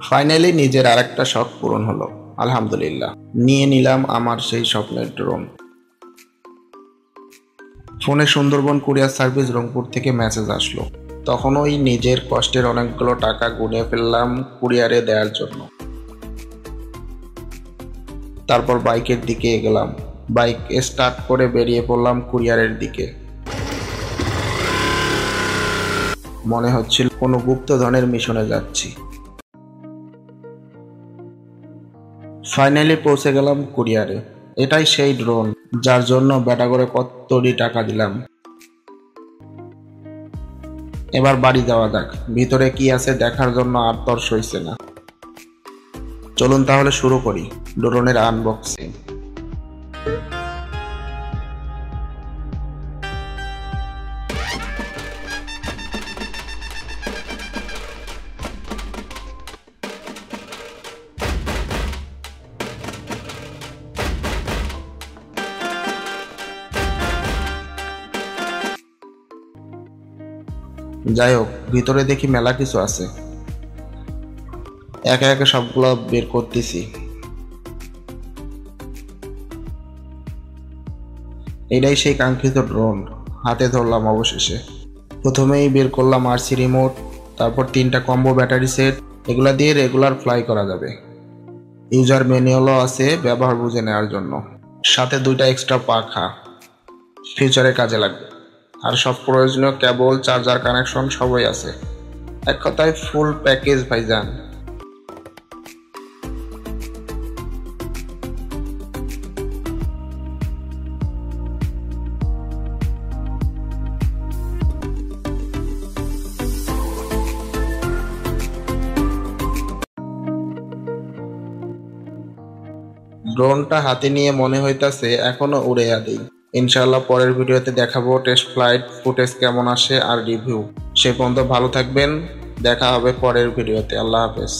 Finally নিজের আরেকটা শখ পূরণ হলো, আলহামদুলিল্লাহ। নিয়ে নিলাম আমার সেই স্বপ্নের ড্রোন। ফোনে সুন্দরবন কুরিয়ার সার্ভিস রংপুর থেকে মেসেজ আসলো। তখনই নিজের কষ্টের অনেকগুলো টাকা গুনে ফেললাম কুরিয়ারে দেওয়ার জন্য। তারপর বাইকের দিকে এগোলাম। বাইক স্টার্ট করে বেরিয়ে পড়লাম কুরিয়ারের দিকে। মনে হচ্ছিল কোনো গুপ্তধনের মিশনে যাচ্ছি। ফাইনালি পৌঁছে গেলাম কুরিয়ারে। এটাই সেই ড্রোন যার জন্য বেটা করে কতটি টাকা দিলাম। এবার বাড়ি যাওয়া যাক, ভিতরে কি আছে দেখার জন্য আর তর সইছে না। চলুন তাহলে শুরু করি ড্রোনের আনবক্সিং। যাই হোক, ভিতরে দেখি মেলা কিছু আছে। একে একে সবগুলো বের করতেছি। এটাই সেই কাঙ্ক্ষিত ড্রোন, হাতে ধরলাম অবশেষে। প্রথমেই বের করলাম আরসি রিমোট, তারপর 3টা কম্বো ব্যাটারি সেট। এগুলা দিয়ে রেগুলার ফ্লাই করা যাবে। ইউজার ম্যানুয়ালও আছে ব্যবহার বুঝে নেওয়ার জন্য। সাথে 2টা এক্সট্রা পাখা, ফিউচারে কাজে লাগবে। আর সব প্রয়োজনীয় কেবল, চার্জার কানেকশন সবই আছে। এক কথায় ফুল প্যাকেজ ভাইজান। ড্রোনটা হাতে নিয়ে মনে হইতাছে এখনো উড়াইয়া দেই। ইনশাআল্লাহ পরের ভিডিওতে দেখাবো টেস্ট ফ্লাইট ফুটেজ কেমন আসে আর রিভিউ। সে পর্যন্ত ভালো থাকবেন, দেখা হবে পরের ভিডিওতে। আল্লাহ হাফেজ।